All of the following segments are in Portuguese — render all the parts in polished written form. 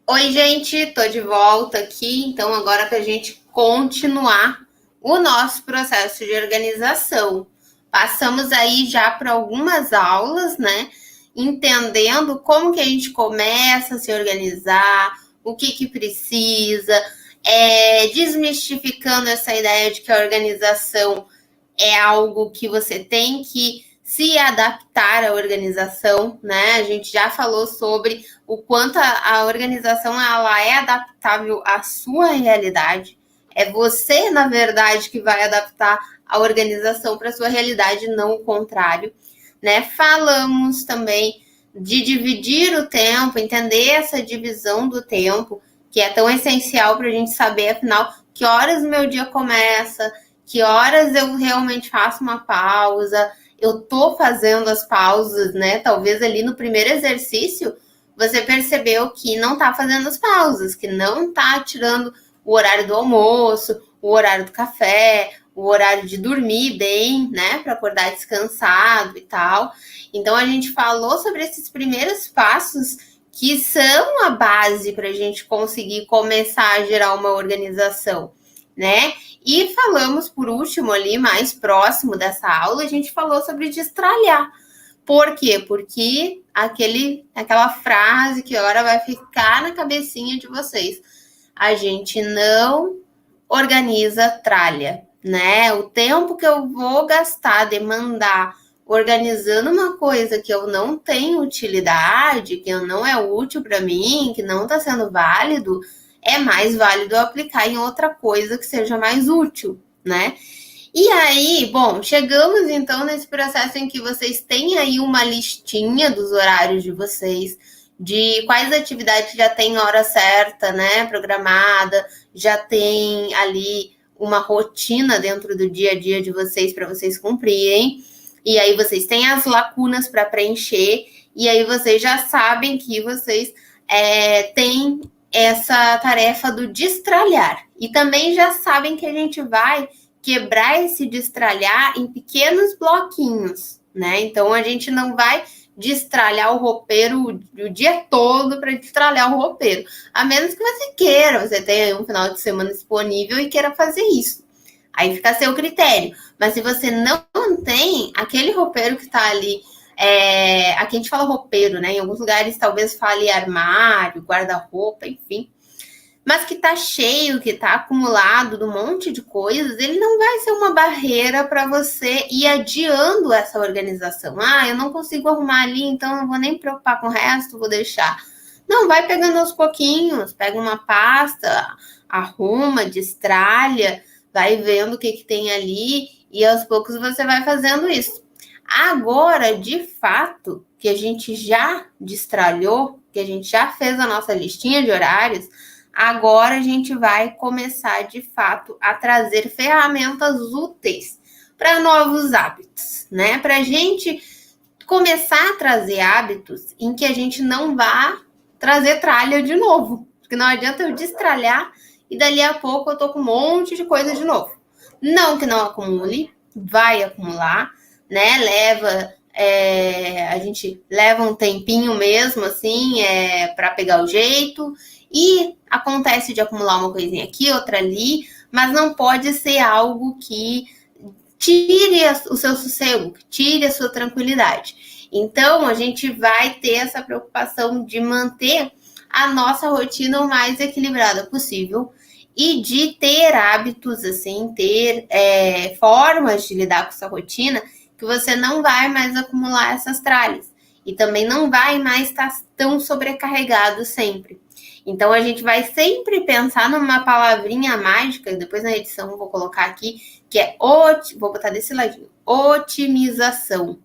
Oi, gente, tô de volta aqui. Então, agora para a gente continuar o nosso processo de organização. Passamos aí já por algumas aulas, né? Entendendo como que a gente começa a se organizar, o que que precisa, desmistificando essa ideia de que a organização é algo que você tem que se adaptar à organização, né? A gente já falou sobre o quanto a organização ela é adaptável à sua realidade. É você, na verdade, que vai adaptar a organização para a sua realidade, não o contrário, né? Falamos também de dividir o tempo, entender essa divisão do tempo, que é tão essencial para a gente saber, afinal, que horas o meu dia começa, que horas eu realmente faço uma pausa, eu tô fazendo as pausas, né? Talvez ali no primeiro exercício você percebeu que não tá fazendo as pausas, que não tá tirando o horário do almoço, o horário do café, o horário de dormir bem, né? Para acordar descansado e tal. Então a gente falou sobre esses primeiros passos que são a base para a gente conseguir começar a gerar uma organização, né? E falamos, por último, ali, mais próximo dessa aula, a gente falou sobre destralhar. Por quê? Porque aquela frase que agora vai ficar na cabecinha de vocês. A gente não organiza tralha, né? O tempo que eu vou gastar, demandar, organizando uma coisa que eu não tenho utilidade, que não é útil para mim, que não está sendo válido, é mais válido eu aplicar em outra coisa que seja mais útil, né? E aí, bom, chegamos então nesse processo em que vocês têm aí uma listinha dos horários de vocês, de quais atividades já tem hora certa, né, programada, já tem ali uma rotina dentro do dia a dia de vocês para vocês cumprirem. E aí vocês têm as lacunas para preencher, e aí vocês já sabem que vocês têm essa tarefa do destralhar. E também já sabem que a gente vai quebrar esse destralhar em pequenos bloquinhos, né? Então a gente não vai destralhar o roupeiro o dia todo para destralhar o roupeiro, a menos que você queira, você tenha um final de semana disponível e queira fazer isso. Aí fica a seu critério. Mas se você não tem aquele roupeiro que está ali, aqui a gente fala roupeiro, né? Em alguns lugares talvez fale armário, guarda-roupa, enfim, mas que está cheio, que está acumulado de um monte de coisas, ele não vai ser uma barreira para você ir adiando essa organização. Ah, eu não consigo arrumar ali, então não vou nem me preocupar com o resto, vou deixar. Não, vai pegando aos pouquinhos, pega uma pasta, arruma, destralha, vai vendo o que, que tem ali e aos poucos você vai fazendo isso. Agora, de fato, que a gente já destralhou, que a gente já fez a nossa listinha de horários, agora a gente vai começar de fato a trazer ferramentas úteis para novos hábitos, né? Para a gente começar a trazer hábitos em que a gente não vá trazer tralha de novo, porque não adianta eu destralhar e dali a pouco eu tô com um monte de coisa de novo. Não que não acumule, vai acumular, né? A gente leva um tempinho mesmo, assim, para pegar o jeito. E acontece de acumular uma coisinha aqui, outra ali, mas não pode ser algo que tire o seu sossego, tire a sua tranquilidade. Então, a gente vai ter essa preocupação de manter a nossa rotina o mais equilibrada possível e de ter hábitos, assim, ter formas de lidar com essa rotina que você não vai mais acumular essas tralhas e também não vai mais estar tão sobrecarregado sempre. Então a gente vai sempre pensar numa palavrinha mágica, depois na edição eu vou colocar aqui, que é vou botar desse ladinho, otimização. O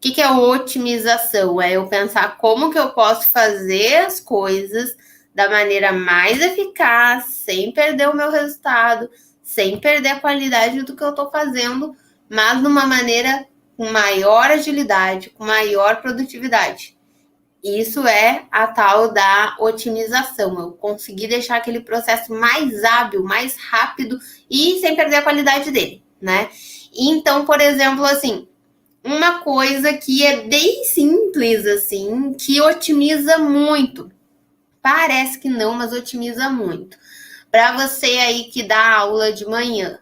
que é otimização? É eu pensar como que eu posso fazer as coisas da maneira mais eficaz, sem perder o meu resultado, sem perder a qualidade do que eu estou fazendo, mas numa maneira com maior agilidade, com maior produtividade. Isso é a tal da otimização. Eu conseguir deixar aquele processo mais hábil, mais rápido e sem perder a qualidade dele, né? Então, por exemplo, assim, uma coisa que é bem simples, assim, que otimiza muito. Parece que não, mas otimiza muito. Para você aí que dá aula de manhã,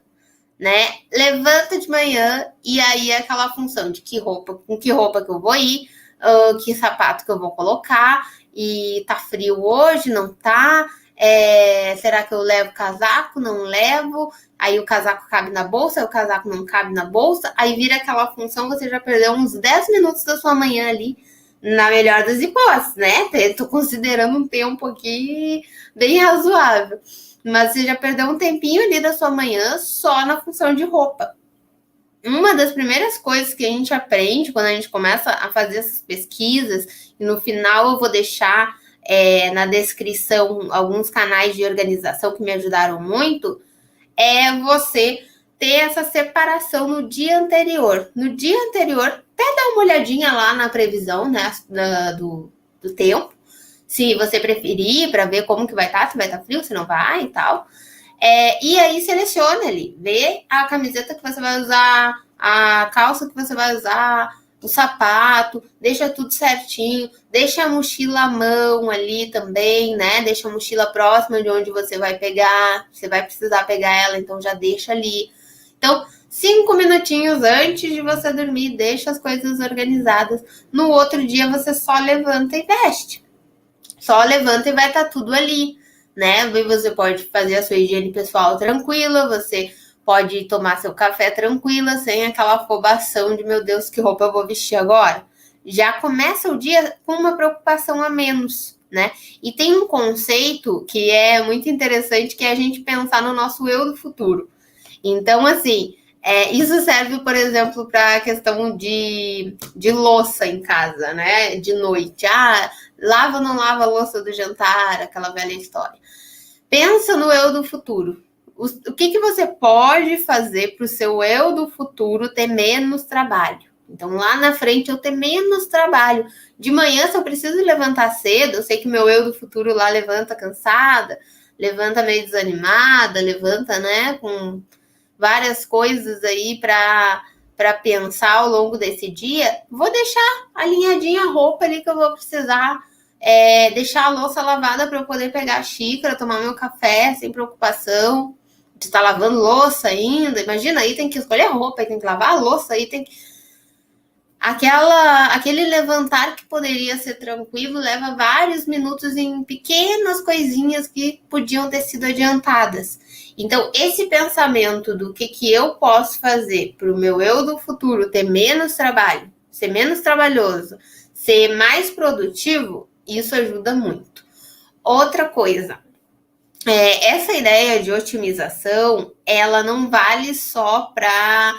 né? Levanta de manhã e aí é aquela função de com que roupa que eu vou ir, que sapato que eu vou colocar, e tá frio hoje, não tá? Será que eu levo casaco? Não levo? Aí o casaco cabe na bolsa, aí o casaco não cabe na bolsa, aí vira aquela função, você já perdeu uns 10 minutos da sua manhã ali, na melhor das hipóteses, né? Tô considerando um tempo aqui bem razoável. Mas você já perdeu um tempinho ali da sua manhã só na função de roupa. Uma das primeiras coisas que a gente aprende quando a gente começa a fazer essas pesquisas, e no final eu vou deixar na descrição alguns canais de organização que me ajudaram muito, é você ter essa separação no dia anterior. No dia anterior, até dar uma olhadinha lá na previsão, né, do tempo, se você preferir, para ver como que vai estar, se vai estar frio, se não vai e tal. E aí seleciona ali, vê a camiseta que você vai usar, a calça que você vai usar, o sapato, deixa tudo certinho, deixa a mochila à mão ali também, né? Deixa a mochila próxima de onde você vai pegar, você vai precisar pegar ela, então já deixa ali. Então, 5 minutinhos antes de você dormir, deixa as coisas organizadas. No outro dia você só levanta e veste. Só levanta e vai estar tudo ali, né? Você pode fazer a sua higiene pessoal tranquila, você pode tomar seu café tranquila, sem aquela afobação de, meu Deus, que roupa eu vou vestir agora. Já começa o dia com uma preocupação a menos, né? E tem um conceito que é muito interessante, que é a gente pensar no nosso eu do futuro. Então, assim, isso serve, por exemplo, para a questão de louça em casa, né? De noite. Lava ou não lava a louça do jantar, aquela velha história. Pensa no eu do futuro. O que você pode fazer para o seu eu do futuro ter menos trabalho? Então, lá na frente, eu ter menos trabalho. De manhã, se eu preciso levantar cedo, eu sei que meu eu do futuro lá levanta cansada, levanta meio desanimada, levanta, né, com várias coisas aí para pensar ao longo desse dia. Vou deixar alinhadinha a roupa ali que eu vou precisar, deixar a louça lavada para eu poder pegar a xícara, tomar meu café sem preocupação de estar lavando louça ainda. Imagina, aí tem que escolher a roupa, aí tem que lavar a louça, aí tem que... Aquele levantar que poderia ser tranquilo leva vários minutos em pequenas coisinhas que podiam ter sido adiantadas. Então, esse pensamento do que eu posso fazer para o meu eu do futuro ter menos trabalho, ser menos trabalhoso, ser mais produtivo, isso ajuda muito. Outra coisa, essa ideia de otimização, ela não vale só para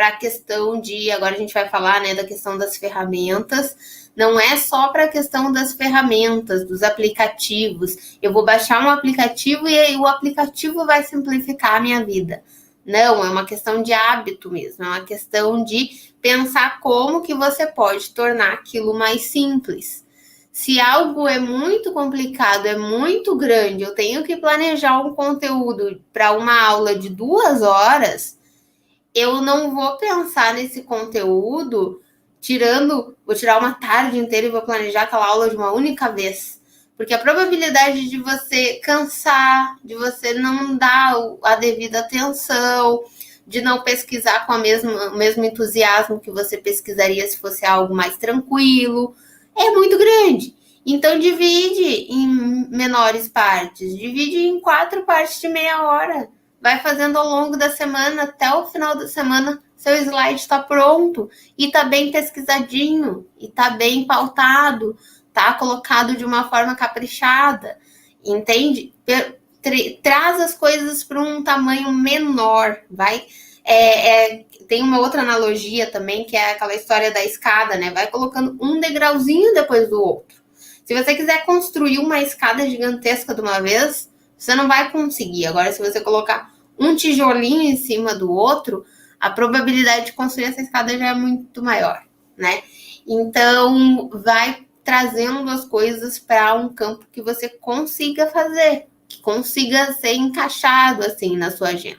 a questão de... Agora a gente vai falar, né, da questão das ferramentas. Não é só para a questão das ferramentas, dos aplicativos. Eu vou baixar um aplicativo e aí o aplicativo vai simplificar a minha vida. Não, é uma questão de hábito mesmo. É uma questão de pensar como que você pode tornar aquilo mais simples. Se algo é muito complicado, é muito grande, eu tenho que planejar um conteúdo para uma aula de 2 horas, eu não vou pensar nesse conteúdo vou tirar uma tarde inteira e vou planejar aquela aula de uma única vez. Porque a probabilidade de você cansar, de você não dar a devida atenção, de não pesquisar com o mesmo entusiasmo que você pesquisaria se fosse algo mais tranquilo, é muito grande. Então, divide em menores partes, divide em 4 partes de meia hora. Vai fazendo ao longo da semana, até o final da semana, seu slide está pronto e está bem pesquisadinho, e está bem pautado, está colocado de uma forma caprichada, entende? Traz as coisas para um tamanho menor, vai... tem uma outra analogia também, que é aquela história da escada, né? Vai colocando um degrauzinho depois do outro. Se você quiser construir uma escada gigantesca de uma vez, você não vai conseguir. Agora, se você colocar um tijolinho em cima do outro, a probabilidade de construir essa escada já é muito maior, né? Então, vai trazendo as coisas para um campo que você consiga fazer, que consiga ser encaixado, assim, na sua agenda.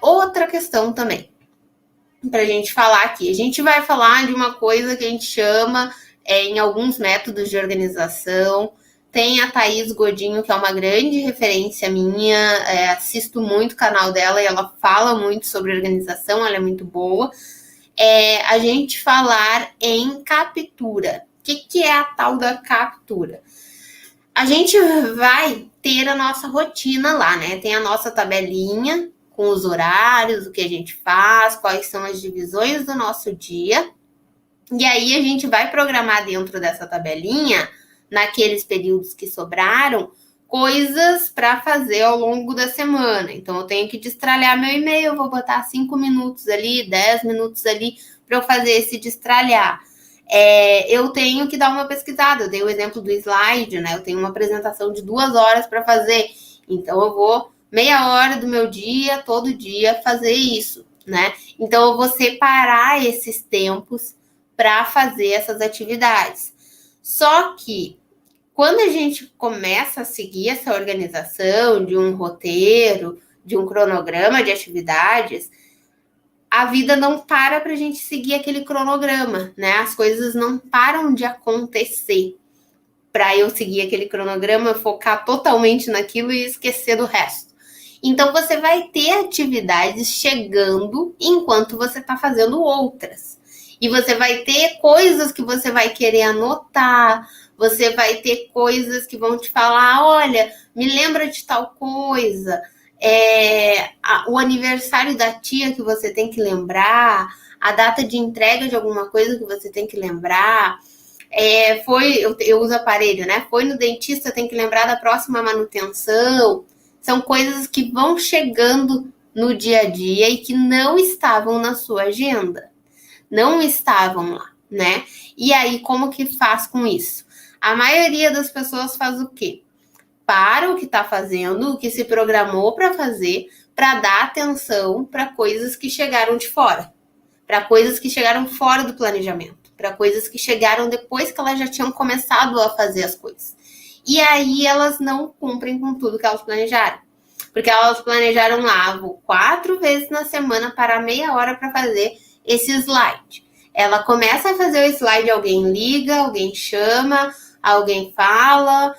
Outra questão também, para a gente falar aqui. A gente vai falar de uma coisa que a gente chama em alguns métodos de organização. Tem a Thaís Godinho, que é uma grande referência minha, assisto muito o canal dela e ela fala muito sobre organização, ela é muito boa. A gente falar em captura. O que é a tal da captura? A gente vai ter a nossa rotina lá, né? Tem a nossa tabelinha com os horários, o que a gente faz, quais são as divisões do nosso dia. E aí a gente vai programar dentro dessa tabelinha, naqueles períodos que sobraram, coisas para fazer ao longo da semana. Então eu tenho que destralhar meu e-mail, eu vou botar 5 minutos ali, 10 minutos ali para eu fazer esse destralhar. Eu tenho que dar uma pesquisada. Eu dei o exemplo do slide, né? Eu tenho uma apresentação de 2 horas para fazer. Então eu vou meia hora do meu dia, todo dia, fazer isso, né? Então eu vou separar esses tempos para fazer essas atividades. Só que quando a gente começa a seguir essa organização de um roteiro, de um cronograma de atividades, a vida não para a gente seguir aquele cronograma, né? As coisas não param de acontecer para eu seguir aquele cronograma, focar totalmente naquilo e esquecer do resto. Então, você vai ter atividades chegando enquanto você está fazendo outras. E você vai ter coisas que você vai querer anotar, você vai ter coisas que vão te falar, olha, me lembra de tal coisa, o aniversário da tia que você tem que lembrar, a data de entrega de alguma coisa que você tem que lembrar. Eu uso aparelho, né? Foi no dentista, tem que lembrar da próxima manutenção. São coisas que vão chegando no dia a dia e que não estavam na sua agenda. Não estavam lá, né? E aí, como que faz com isso? A maioria das pessoas faz o quê? Para o que está fazendo, o que se programou para fazer, para dar atenção para coisas que chegaram de fora, para coisas que chegaram fora do planejamento, para coisas que chegaram depois que elas já tinham começado a fazer as coisas. E aí elas não cumprem com tudo que elas planejaram. Porque elas planejaram lá, vou 4 vezes na semana parar meia hora para fazer esse slide. Ela começa a fazer o slide, alguém liga, alguém chama, alguém fala,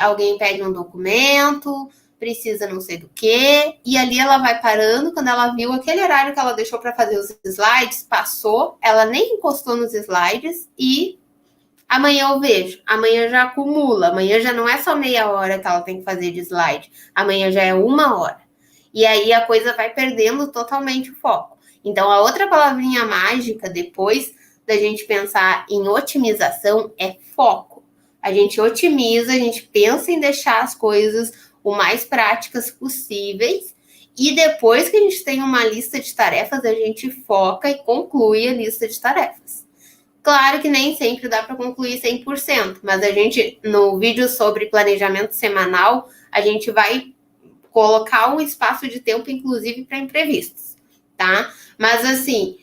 alguém pede um documento, precisa não sei do que, e ali ela vai parando. Quando ela viu aquele horário que ela deixou para fazer os slides, passou, ela nem encostou nos slides e amanhã eu vejo, amanhã já acumula, amanhã já não é só meia hora que ela tem que fazer de slide, amanhã já é 1 hora. E aí a coisa vai perdendo totalmente o foco. Então a outra palavrinha mágica, depois da gente pensar em otimização, é foco. A gente otimiza, a gente pensa em deixar as coisas o mais práticas possíveis, e depois que a gente tem uma lista de tarefas, a gente foca e conclui a lista de tarefas. Claro que nem sempre dá para concluir 100%, mas a gente, no vídeo sobre planejamento semanal, a gente vai colocar um espaço de tempo, inclusive, para imprevistos, tá? Mas, assim,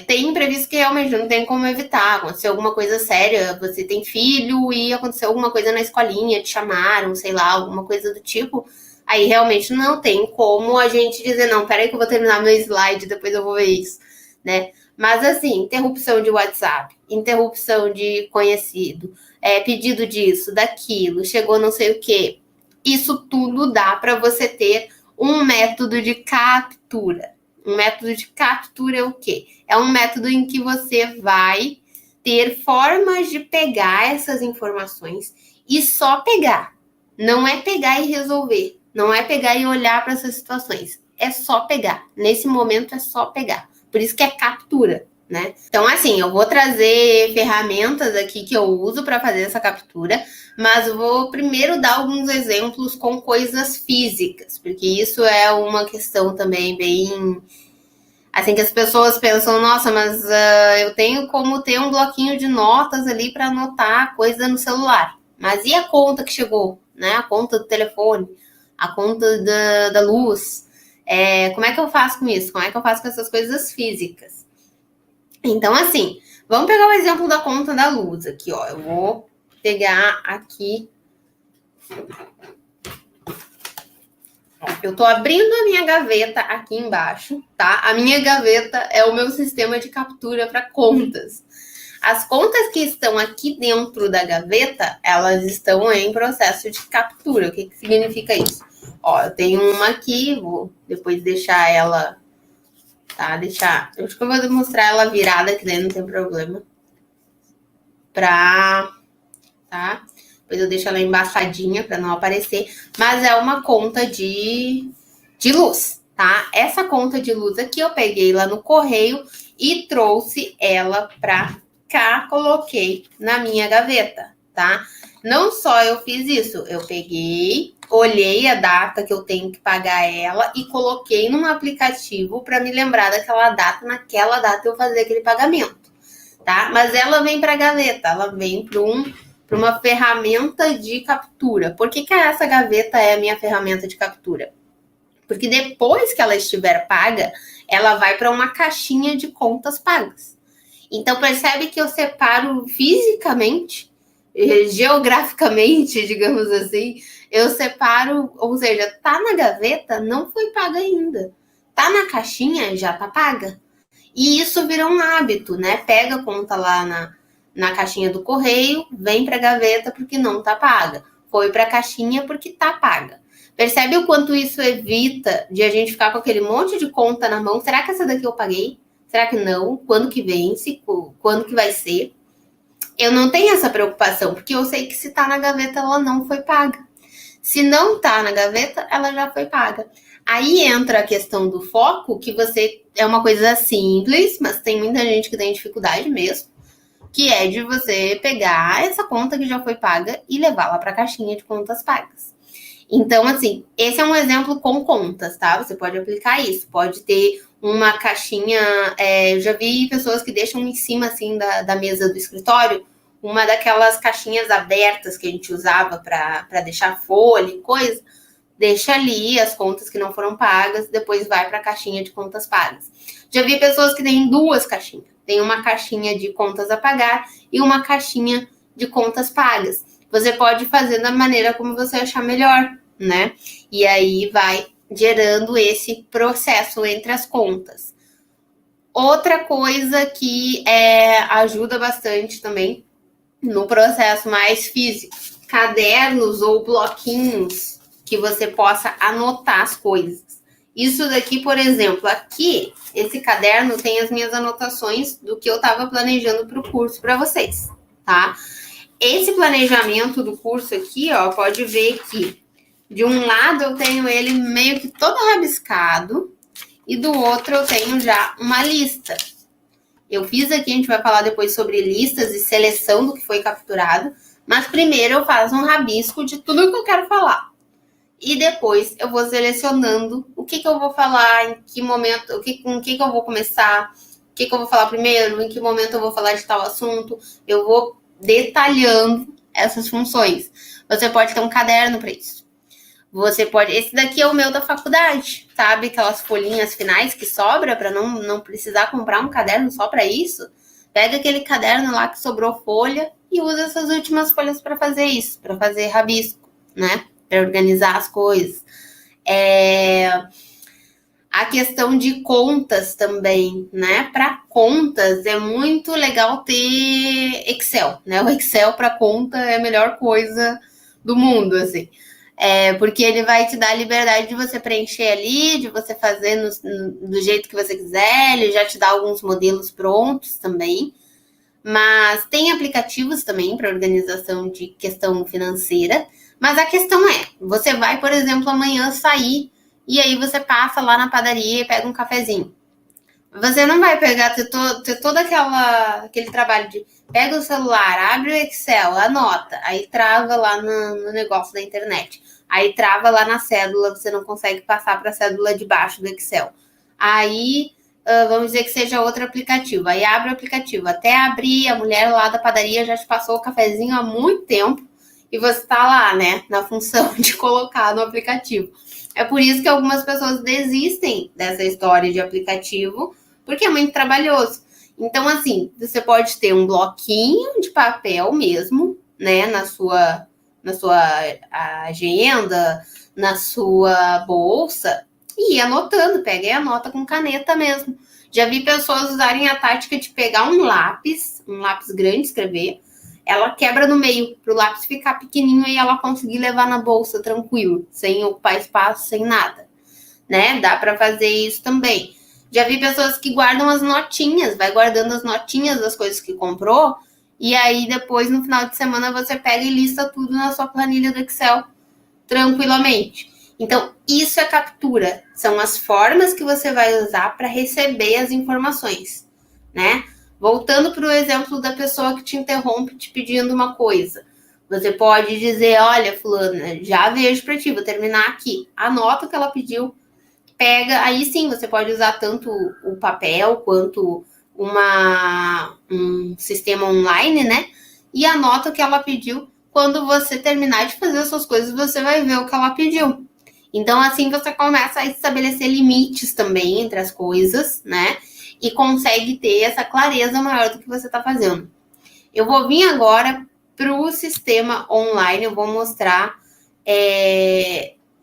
tem imprevistos que realmente não tem como evitar. Aconteceu alguma coisa séria, você tem filho e aconteceu alguma coisa na escolinha, te chamaram, sei lá, alguma coisa do tipo, aí realmente não tem como a gente dizer, não, peraí que eu vou terminar meu slide, depois eu vou ver isso, né? Mas, assim, interrupção de WhatsApp, interrupção de conhecido, pedido disso, daquilo, chegou não sei o quê. Isso tudo dá para você ter um método de captura. Um método de captura é o quê? É um método em que você vai ter formas de pegar essas informações e só pegar. Não é pegar e resolver. Não é pegar e olhar para essas situações. É só pegar. Nesse momento é só pegar. Por isso que é captura, né? Então, assim, eu vou trazer ferramentas aqui que eu uso para fazer essa captura, mas eu vou primeiro dar alguns exemplos com coisas físicas, porque isso é uma questão também bem... Assim, que as pessoas pensam, nossa, mas eu tenho como ter um bloquinho de notas ali para anotar coisa no celular. Mas e a conta que chegou, né? A conta do telefone, a conta da luz... como é que eu faço com isso? Como é que eu faço com essas coisas físicas? Então, assim, vamos pegar o exemplo da conta da luz aqui, ó. Eu vou pegar aqui. Eu tô abrindo a minha gaveta aqui embaixo, tá? A minha gaveta é o meu sistema de captura para contas. As contas que estão aqui dentro da gaveta, elas estão em processo de captura. O que significa isso? Ó, eu tenho uma aqui, vou depois deixar ela, tá? Acho que eu vou demonstrar ela virada, que daí não tem problema. Tá? Depois eu deixo ela embaçadinha para não aparecer. Mas é uma conta de luz, tá? Essa conta de luz aqui eu peguei lá no correio e trouxe ela pra cá, coloquei na minha gaveta, tá? Não só eu fiz isso, eu peguei, olhei a data que eu tenho que pagar ela e coloquei num aplicativo para me lembrar daquela data, naquela data eu fazer aquele pagamento, tá? Mas ela vem para a gaveta, ela vem para uma ferramenta de captura. Por que essa gaveta é a minha ferramenta de captura? Porque depois que ela estiver paga, ela vai para uma caixinha de contas pagas. Então, percebe que eu separo fisicamente, geograficamente, digamos assim, eu separo, ou seja, tá na gaveta, não foi paga ainda. Tá na caixinha, já tá paga. E isso vira um hábito, né? Pega a conta lá na caixinha do correio, vem para a gaveta porque não tá paga. Foi para a caixinha porque tá paga. Percebe o quanto isso evita de a gente ficar com aquele monte de conta na mão? Será que essa daqui eu paguei? Será que não? Quando que vence? Quando que vai ser? Eu não tenho essa preocupação, porque eu sei que se tá na gaveta, ela não foi paga. Se não tá na gaveta, ela já foi paga. Aí entra a questão do foco, que você é uma coisa simples, mas tem muita gente que tem dificuldade mesmo, que é de você pegar essa conta que já foi paga e levá-la para a caixinha de contas pagas. Então, assim, esse é um exemplo com contas, tá? Você pode aplicar isso. Pode ter uma caixinha. Eu já vi pessoas que deixam em cima, assim, da mesa do escritório, uma daquelas caixinhas abertas que a gente usava para deixar folha e coisa. Deixa ali as contas que não foram pagas, depois vai para a caixinha de contas pagas. Já vi pessoas que têm duas caixinhas. Tem uma caixinha de contas a pagar e uma caixinha de contas pagas. Você pode fazer da maneira como você achar melhor, né? E aí vai gerando esse processo entre as contas. Outra coisa que ajuda bastante também no processo mais físico, cadernos ou bloquinhos que você possa anotar as coisas. Isso daqui, por exemplo, aqui, esse caderno tem as minhas anotações do que eu estava planejando para o curso para vocês, tá? Esse planejamento do curso aqui, ó, pode ver que de um lado eu tenho ele meio que todo rabiscado e do outro eu tenho já uma lista. Eu fiz aqui, a gente vai falar depois sobre listas e seleção do que foi capturado, mas primeiro eu faço um rabisco de tudo que eu quero falar. E depois eu vou selecionando o que eu vou falar, em que momento, com o que eu vou começar, o que eu vou falar primeiro, em que momento eu vou falar de tal assunto. Eu vou detalhando essas funções. Você pode ter um caderno para isso. Você pode. Esse daqui é o meu da faculdade, sabe? Aquelas folhinhas finais que sobra para não precisar comprar um caderno só para isso. Pega aquele caderno lá que sobrou folha e usa essas últimas folhas para fazer isso, para fazer rabisco, né? Para organizar as coisas. A questão de contas também, né? Para contas é muito legal ter Excel, né? O Excel para conta é a melhor coisa do mundo, assim. Porque ele vai te dar a liberdade de você preencher ali, de você fazer do jeito que você quiser, ele já te dá alguns modelos prontos também. Mas tem aplicativos também para organização de questão financeira. Mas a questão é, você vai, por exemplo, amanhã sair e aí você passa lá na padaria e pega um cafezinho. Você não vai pegar, ter todo aquele trabalho de pega o celular, abre o Excel, anota, aí trava lá no negócio da internet. Aí trava lá na cédula, você não consegue passar para a cédula de baixo do Excel. Aí, vamos dizer que seja outro aplicativo. Aí abre o aplicativo. Até abrir, a mulher lá da padaria já te passou o cafezinho há muito tempo e você está lá, né, na função de colocar no aplicativo. É por isso que algumas pessoas desistem dessa história de aplicativo, porque é muito trabalhoso. Então, assim, você pode ter um bloquinho de papel mesmo, né, na sua agenda, na sua bolsa, e ir anotando, pega e anota com caneta mesmo. Já vi pessoas usarem a tática de pegar um lápis grande, escrever, ela quebra no meio, para o lápis ficar pequenininho e ela conseguir levar na bolsa tranquilo, sem ocupar espaço, sem nada, né? Dá para fazer isso também. Já vi pessoas que guardam as notinhas, vai guardando as notinhas das coisas que comprou, e aí depois, no final de semana, você pega e lista tudo na sua planilha do Excel, tranquilamente. Então, isso é captura. São as formas que você vai usar para receber as informações, né? Voltando para o exemplo da pessoa que te interrompe te pedindo uma coisa. Você pode dizer, olha, fulana, já vejo para ti, vou terminar aqui. Anota o que ela pediu, pega, aí sim, você pode usar tanto o papel quanto um sistema online, né? E anota o que ela pediu. Quando você terminar de fazer as suas coisas, você vai ver o que ela pediu. Então, assim, você começa a estabelecer limites também entre as coisas, né? E consegue ter essa clareza maior do que você está fazendo. Eu vou vir agora para o sistema online, eu vou mostrar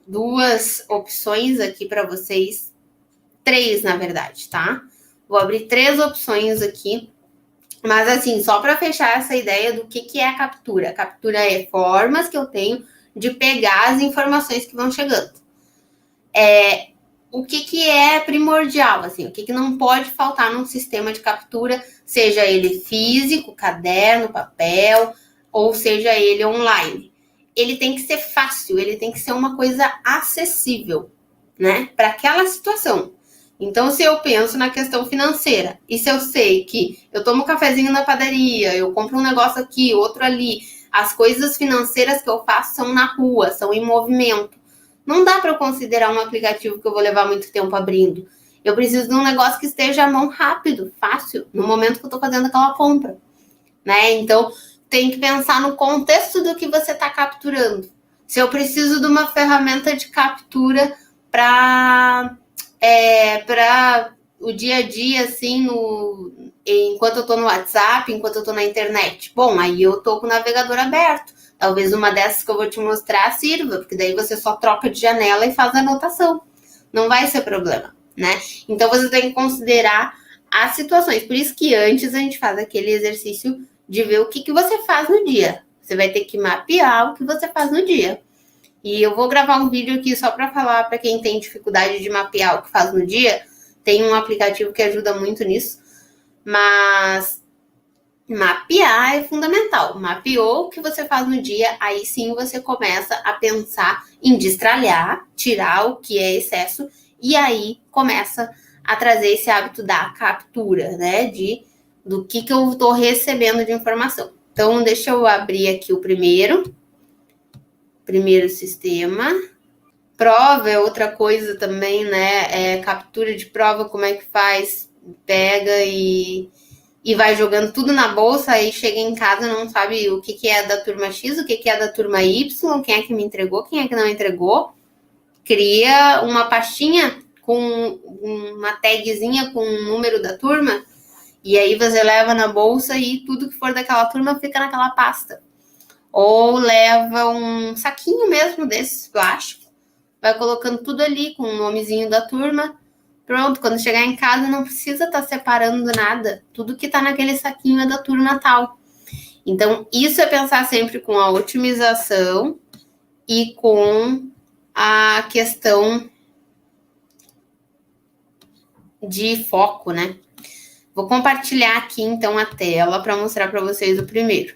duas opções aqui para vocês, 3 na verdade, tá? Vou abrir 3 opções aqui, mas assim, só para fechar essa ideia do que é a captura. A captura é formas que eu tenho de pegar as informações que vão chegando. O que é primordial, assim, o que não pode faltar num sistema de captura, seja ele físico, caderno, papel, ou seja ele online. Ele tem que ser fácil, ele tem que ser uma coisa acessível, né, para aquela situação. Então, se eu penso na questão financeira, e se eu sei que eu tomo um cafezinho na padaria, eu compro um negócio aqui, outro ali, as coisas financeiras que eu faço são na rua, são em movimento. Não dá para eu considerar um aplicativo que eu vou levar muito tempo abrindo. Eu preciso de um negócio que esteja à mão rápido, fácil, no momento que eu estou fazendo aquela compra, né? Então, tem que pensar no contexto do que você está capturando. Se eu preciso de uma ferramenta de captura para o dia a dia, assim, enquanto eu estou no WhatsApp, enquanto eu estou na internet. Bom, aí eu estou com o navegador aberto. Talvez uma dessas que eu vou te mostrar sirva, porque daí você só troca de janela e faz a anotação. Não vai ser problema, né? Então, você tem que considerar as situações. Por isso que antes a gente faz aquele exercício de ver o que você faz no dia. Você vai ter que mapear o que você faz no dia. E eu vou gravar um vídeo aqui só para falar para quem tem dificuldade de mapear o que faz no dia. Tem um aplicativo que ajuda muito nisso. Mas mapear é fundamental. Mapeou o que você faz no dia, aí sim você começa a pensar em destralhar, tirar o que é excesso, e aí começa a trazer esse hábito da captura, né? Do que eu estou recebendo de informação. Então, deixa eu abrir aqui o primeiro sistema. Prova é outra coisa também, né? Captura de prova, como é que faz? Pega e vai jogando tudo na bolsa, aí chega em casa não sabe o que é da turma X, o que é da turma Y, quem é que me entregou, quem é que não entregou. Cria uma pastinha com uma tagzinha com o número da turma, e aí você leva na bolsa e tudo que for daquela turma fica naquela pasta. Ou leva um saquinho mesmo desses plástico, vai colocando tudo ali com o nomezinho da turma. Pronto, quando chegar em casa não precisa estar separando nada. Tudo que está naquele saquinho é da turma tal. Então, isso é pensar sempre com a otimização e com a questão de foco, né? Vou compartilhar aqui, então, a tela para mostrar para vocês o primeiro.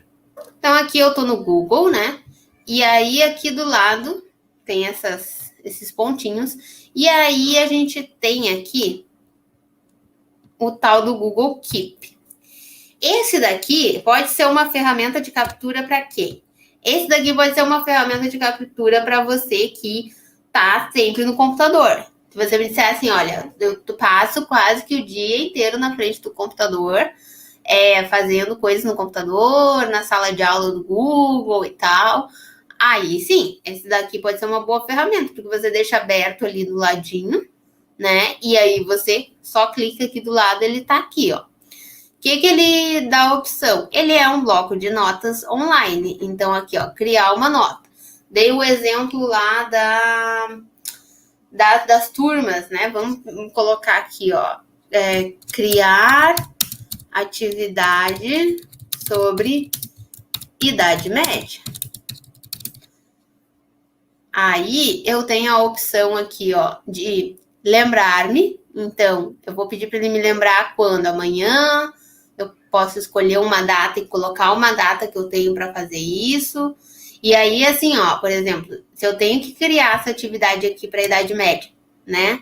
Então, aqui eu estou no Google, né? E aí, aqui do lado, tem esses pontinhos. E aí, a gente tem aqui o tal do Google Keep. Esse daqui pode ser uma ferramenta de captura para quem? Esse daqui pode ser uma ferramenta de captura para você que tá sempre no computador. Se você me disser assim, olha, eu passo quase que o dia inteiro na frente do computador, fazendo coisas no computador, na sala de aula do Google e tal. Aí sim, esse daqui pode ser uma boa ferramenta, porque você deixa aberto ali do ladinho, né? E aí você só clica aqui do lado, ele tá aqui, ó. O que ele dá a opção? Ele é um bloco de notas online. Então, aqui, ó, criar uma nota. Dei o exemplo lá das turmas, né? Vamos colocar aqui, ó. criar atividade sobre Idade Média. Aí eu tenho a opção aqui, ó, de lembrar-me. Então, eu vou pedir para ele me lembrar quando? Amanhã. Eu posso escolher uma data e colocar uma data que eu tenho para fazer isso. E aí, assim, ó, por exemplo, se eu tenho que criar essa atividade aqui para a Idade Média, né?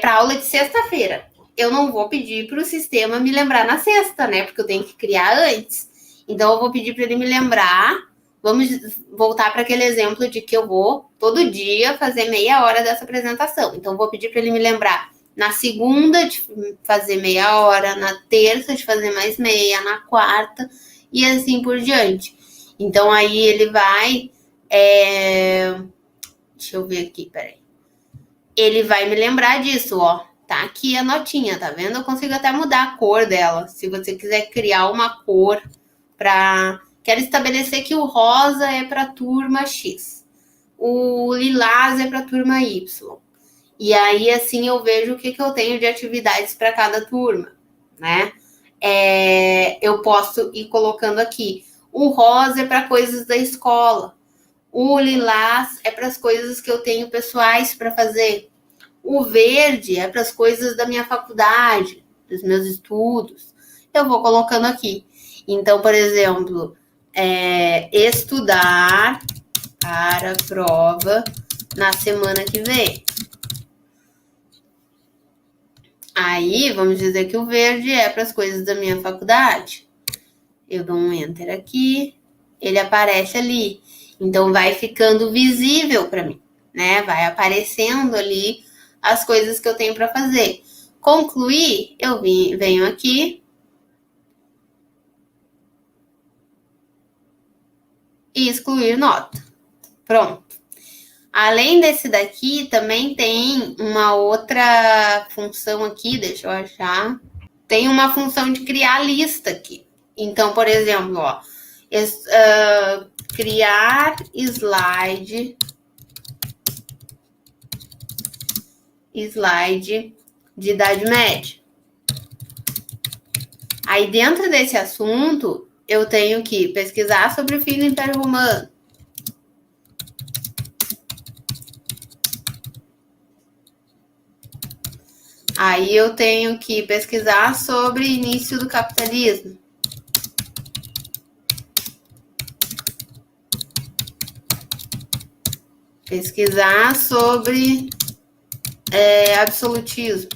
Para aula de sexta-feira. Eu não vou pedir para o sistema me lembrar na sexta, né? Porque eu tenho que criar antes. Então, eu vou pedir para ele me lembrar. Vamos voltar para aquele exemplo de que eu vou todo dia fazer meia hora dessa apresentação. Então, eu vou pedir para ele me lembrar na segunda de fazer meia hora, na terça de fazer mais meia, na quarta e assim por diante. Então, aí ele vai... Deixa eu ver aqui, peraí. Ele vai me lembrar disso, ó. Tá aqui a notinha, tá vendo? Eu consigo até mudar a cor dela. Se você quiser criar uma cor para... Quero estabelecer que o rosa é para a turma X. O lilás é para a turma Y. E aí, assim, eu vejo o que eu tenho de atividades para cada turma, né? Eu posso ir colocando aqui. O rosa é para coisas da escola. O lilás é para as coisas que eu tenho pessoais para fazer. O verde é para as coisas da minha faculdade, dos meus estudos. Eu vou colocando aqui. Então, por exemplo, estudar para a prova na semana que vem. Aí, vamos dizer que o verde é para as coisas da minha faculdade. Eu dou um enter aqui, ele aparece ali. Então, vai ficando visível para mim, né? Vai aparecendo ali as coisas que eu tenho para fazer. Concluir, eu venho aqui e excluir nota. Pronto. Além desse daqui, também tem uma outra função aqui, deixa eu achar. Tem uma função de criar lista aqui. Então, por exemplo, ó, criar slide de Idade Média. Aí, dentro desse assunto, eu tenho que pesquisar sobre o fim do Império Romano. Aí eu tenho que pesquisar sobre o início do capitalismo. Pesquisar sobre absolutismo.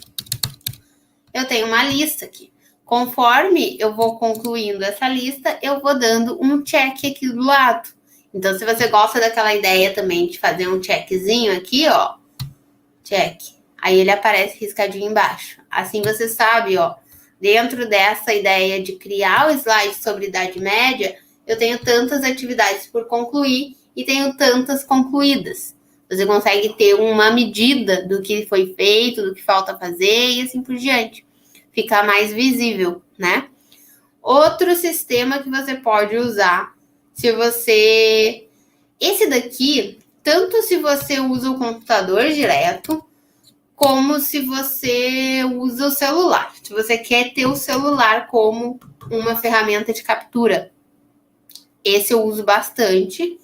Eu tenho uma lista aqui. Conforme eu vou concluindo essa lista, eu vou dando um check aqui do lado. Então, se você gosta daquela ideia também de fazer um checkzinho aqui, ó, check. Aí ele aparece riscadinho embaixo. Assim você sabe, ó, dentro dessa ideia de criar o slide sobre Idade Média, eu tenho tantas atividades por concluir e tenho tantas concluídas. Você consegue ter uma medida do que foi feito, do que falta fazer e assim por diante. Ficar mais visível, né? Outro sistema que você pode usar, se você... Esse daqui, tanto se você usa o computador direto, como se você usa o celular. Se você quer ter o celular como uma ferramenta de captura. Esse eu uso bastante.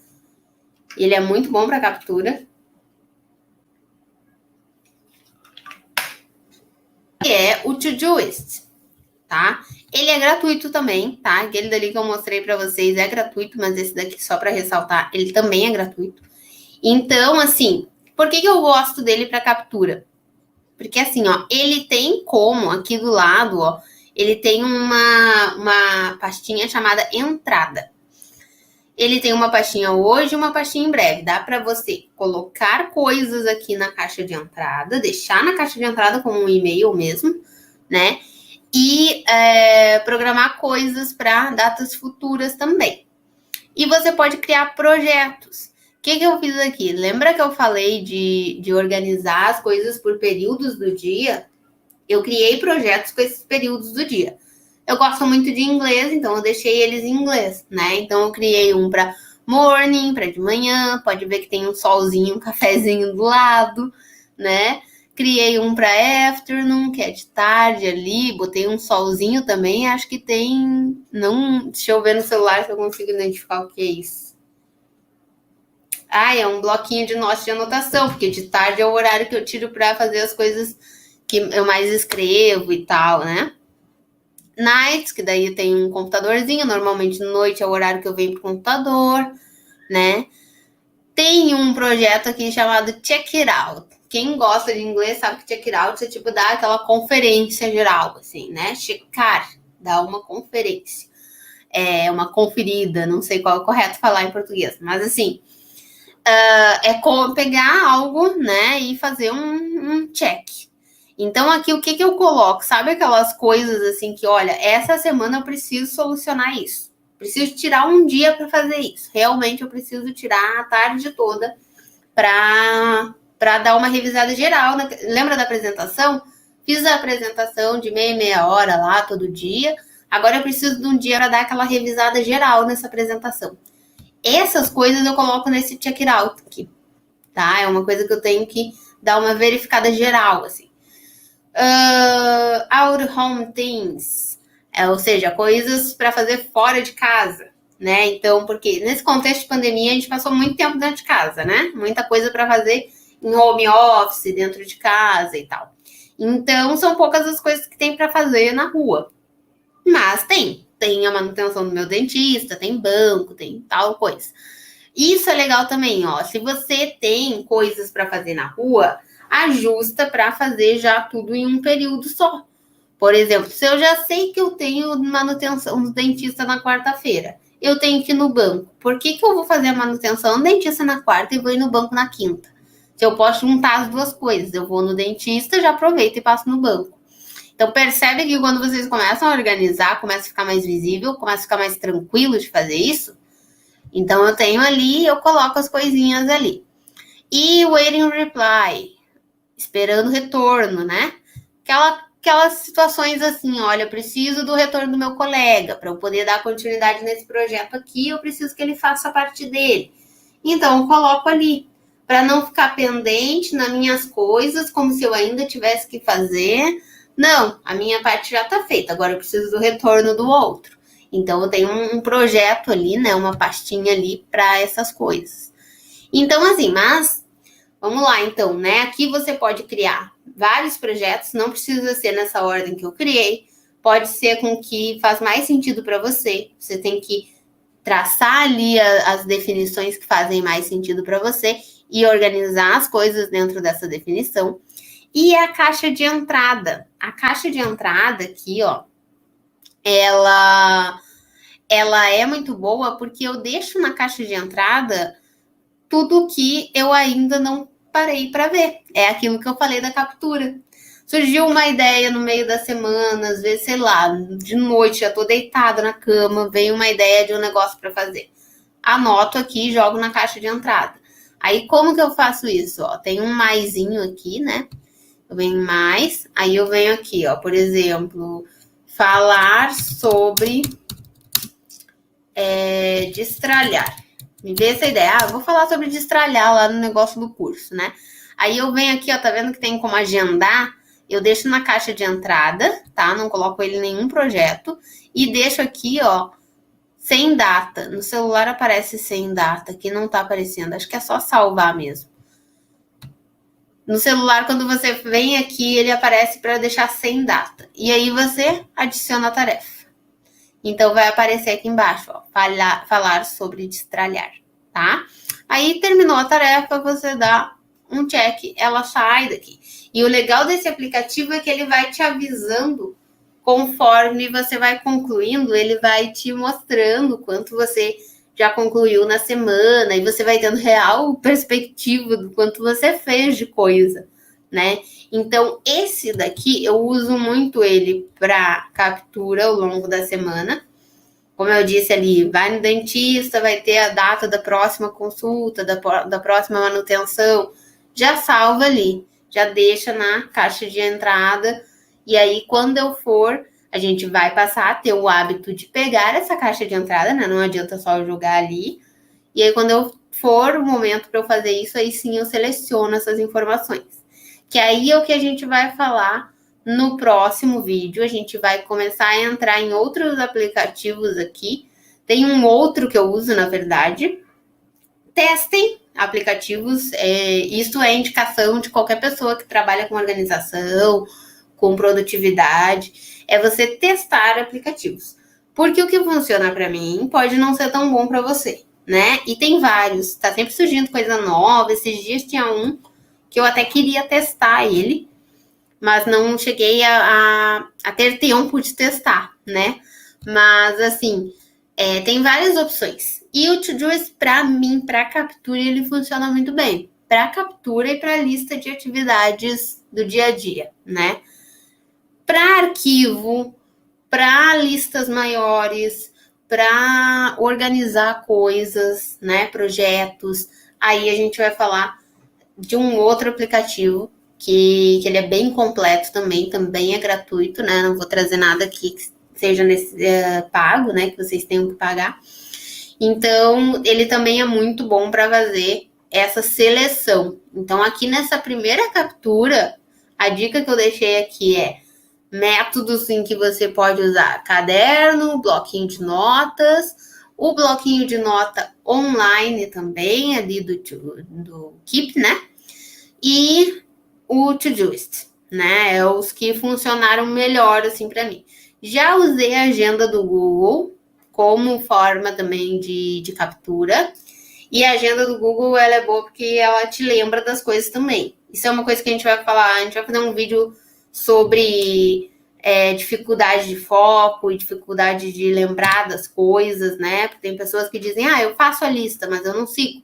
Ele é muito bom para captura. E é o Todoist, tá? Ele é gratuito também, tá? Aquele dali que eu mostrei para vocês é gratuito, mas esse daqui, só para ressaltar, ele também é gratuito. Então, assim, por que eu gosto dele para captura? Porque assim, ó, ele tem como, aqui do lado, ó, ele tem uma pastinha chamada entrada. Ele tem uma pastinha hoje e uma pastinha em breve. Dá para você colocar coisas aqui na caixa de entrada, deixar na caixa de entrada como um e-mail mesmo, né? E programar coisas para datas futuras também. E você pode criar projetos. O que eu fiz aqui? Lembra que eu falei de organizar as coisas por períodos do dia? Eu criei projetos com esses períodos do dia. Eu gosto muito de inglês, então eu deixei eles em inglês, né? Então eu criei um para morning, para de manhã, pode ver que tem um solzinho, um cafezinho do lado, né? Criei um para afternoon, que é de tarde ali. Botei um solzinho também. Acho que tem... Não... Deixa eu ver no celular se eu consigo identificar o que é isso. É um bloquinho de notas de anotação, porque de tarde é o horário que eu tiro para fazer as coisas que eu mais escrevo e tal, né? Nights, que daí tem um computadorzinho. Normalmente, noite é o horário que eu venho pro computador, né? Tem um projeto aqui chamado Check It Out. Quem gosta de inglês sabe que Check It Out é tipo dar aquela conferência geral, assim, né? Checar, dar uma conferência. É uma conferida, não sei qual é o correto falar em português, mas assim, é como pegar algo, né, e fazer um check. Então, aqui, o que eu coloco? Sabe aquelas coisas assim que, olha, essa semana eu preciso solucionar isso. Preciso tirar um dia para fazer isso. Realmente, eu preciso tirar a tarde toda para dar uma revisada geral. Lembra da apresentação? Fiz a apresentação de meia hora lá, todo dia. Agora eu preciso de um dia para dar aquela revisada geral nessa apresentação. Essas coisas eu coloco nesse check it out aqui, tá? É uma coisa que eu tenho que dar uma verificada geral, assim. Out home things, ou seja, coisas para fazer fora de casa, né? Então, porque nesse contexto de pandemia a gente passou muito tempo dentro de casa, né? Muita coisa para fazer em home office, dentro de casa e tal. Então, são poucas as coisas que tem para fazer na rua. Mas tem a manutenção do meu dentista, tem banco, tem tal coisa. Isso é legal também, ó. Se você tem coisas para fazer na rua, ajusta para fazer já tudo em um período só. Por exemplo, se eu já sei que eu tenho manutenção do dentista na quarta-feira, eu tenho que ir no banco. Por que eu vou fazer a manutenção do dentista na quarta e vou ir no banco na quinta? Se eu posso juntar as duas coisas, eu vou no dentista, já aproveito e passo no banco. Então, percebe que quando vocês começam a organizar, começa a ficar mais visível, começa a ficar mais tranquilo de fazer isso. Então, eu tenho ali, eu coloco as coisinhas ali. E waiting reply, esperando retorno, né? Aquelas situações assim, olha, eu preciso do retorno do meu colega para eu poder dar continuidade nesse projeto aqui, eu preciso que ele faça a parte dele. Então, eu coloco ali, para não ficar pendente nas minhas coisas, como se eu ainda tivesse que fazer. Não, a minha parte já está feita, agora eu preciso do retorno do outro. Então, eu tenho um projeto ali, né, uma pastinha ali para essas coisas. Então, assim, mas vamos lá, então, né? Aqui você pode criar vários projetos, não precisa ser nessa ordem que eu criei, pode ser com o que faz mais sentido para você. Você tem que traçar ali as definições que fazem mais sentido para você e organizar as coisas dentro dessa definição. E a caixa de entrada. A caixa de entrada aqui, ó, ela é muito boa porque eu deixo na caixa de entrada tudo que eu ainda não parei para ver. É aquilo que eu falei da captura. Surgiu uma ideia no meio da semana, às vezes, sei lá, de noite, já tô deitada na cama, veio uma ideia de um negócio para fazer. Anoto aqui e jogo na caixa de entrada. Aí, como que eu faço isso? Ó, tem um maisinho aqui, né? Eu venho mais, aí eu venho aqui, ó, por exemplo, falar sobre destralhar. Me vê essa ideia. Eu vou falar sobre destralhar lá no negócio do curso, né? Aí eu venho aqui, ó, tá vendo que tem como agendar? Eu deixo na caixa de entrada, tá? Não coloco ele em nenhum projeto. E deixo aqui, ó, sem data. No celular aparece sem data, aqui não tá aparecendo. Acho que é só salvar mesmo. No celular, quando você vem aqui, ele aparece para deixar sem data. E aí você adiciona a tarefa. Então, vai aparecer aqui embaixo, ó, falar sobre destralhar, tá? Aí, terminou a tarefa, você dá um check, ela sai daqui. E o legal desse aplicativo é que ele vai te avisando conforme você vai concluindo, ele vai te mostrando quanto você já concluiu na semana e você vai tendo real perspectiva do quanto você fez de coisa, né? Então, esse daqui, eu uso muito ele para captura ao longo da semana. Como eu disse ali, vai no dentista, vai ter a data da próxima consulta, da próxima manutenção. Já salva ali, já deixa na caixa de entrada. E aí, quando eu for, a gente vai passar a ter o hábito de pegar essa caixa de entrada, né? Não adianta só jogar ali. E aí, quando eu for o momento para eu fazer isso, aí sim eu seleciono essas informações. que aí é o que a gente vai falar no próximo vídeo. A gente vai começar a entrar em outros aplicativos aqui. Tem um outro que eu uso, na verdade. Testem aplicativos. Isso é indicação de qualquer pessoa que trabalha com organização, com produtividade. É você testar aplicativos. Porque o que funciona para mim pode não ser tão bom para você, né? E tem vários. Tá sempre surgindo coisa nova. Esses dias tinha um que eu até queria testar ele, mas não cheguei a ter tempo de testar, né? Mas, assim, tem várias opções. E o Todoist, para mim, para captura, ele funciona muito bem. Para captura e para lista de atividades do dia a dia, né? Para arquivo, para listas maiores, para organizar coisas, né? Projetos. Aí a gente vai falar de um outro aplicativo que ele é bem completo também é gratuito, né? Não vou trazer nada aqui que seja pago, né? Que vocês tenham que pagar. Então, ele também é muito bom para fazer essa seleção. Então, aqui nessa primeira captura, a dica que eu deixei aqui é métodos em que você pode usar caderno, bloquinho de notas, o bloquinho de nota online também, ali do Keep, né? E o Todoist, né? É os que funcionaram melhor, assim, para mim. Já usei a agenda do Google como forma também de captura. E a agenda do Google, ela é boa porque ela te lembra das coisas também. Isso é uma coisa que a gente vai falar, a gente vai fazer um vídeo sobre dificuldade de foco e dificuldade de lembrar das coisas, né? Porque tem pessoas que dizem, eu faço a lista, mas eu não sigo.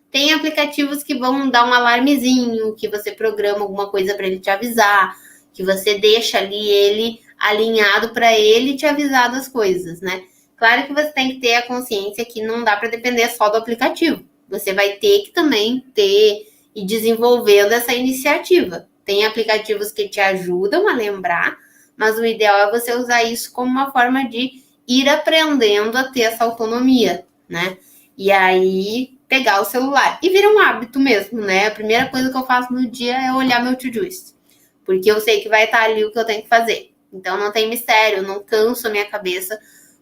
Tem aplicativos que vão dar um alarmezinho, que você programa alguma coisa para ele te avisar, que você deixa ali ele alinhado para ele te avisar das coisas, né? Claro que você tem que ter a consciência que não dá para depender só do aplicativo. Você vai ter que também ter e desenvolvendo essa iniciativa. Tem aplicativos que te ajudam a lembrar, mas o ideal é você usar isso como uma forma de ir aprendendo a ter essa autonomia, né? E aí pegar o celular. E vira um hábito mesmo, né? A primeira coisa que eu faço no dia é olhar meu Todoist. Porque eu sei que vai estar ali o que eu tenho que fazer. Então não tem mistério, eu não canso a minha cabeça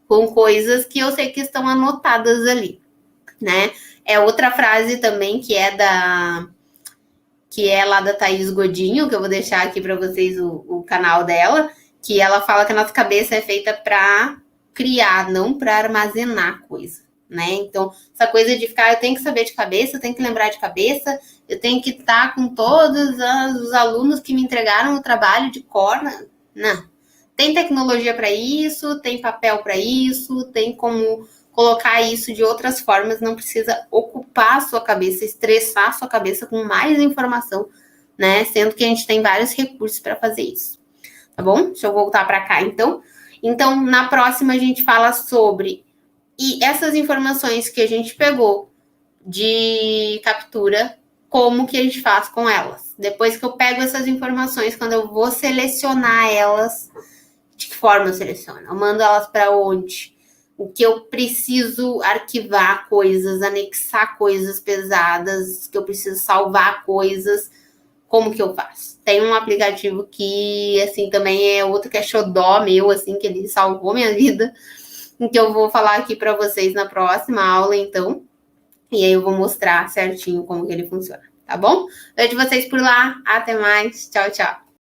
com coisas que eu sei que estão anotadas ali, né? É outra frase também que é lá da Thaís Godinho, que eu vou deixar aqui para vocês o canal dela, que ela fala que a nossa cabeça é feita para criar, não para armazenar coisa, né? Então, essa coisa de ficar, eu tenho que saber de cabeça, eu tenho que lembrar de cabeça, eu tenho que estar com todos os alunos que me entregaram o trabalho de cor, não. Tem tecnologia para isso, tem papel para isso, tem como colocar isso de outras formas, não precisa ocupar a sua cabeça, estressar a sua cabeça com mais informação, né? Sendo que a gente tem vários recursos para fazer isso. Tá bom? Deixa eu voltar para cá, então. Então, na próxima a gente fala sobre essas informações que a gente pegou de captura, como que a gente faz com elas. Depois que eu pego essas informações, quando eu vou selecionar elas, de que forma eu seleciono? Eu mando elas para onde? O que eu preciso arquivar coisas, anexar coisas pesadas, que eu preciso salvar coisas, como que eu faço? Tem um aplicativo que, assim, também é outro que é xodó meu, assim, que ele salvou minha vida, que eu vou falar aqui para vocês na próxima aula, então. E aí eu vou mostrar certinho como que ele funciona, tá bom? Vejo vocês por lá. Até mais. Tchau, tchau.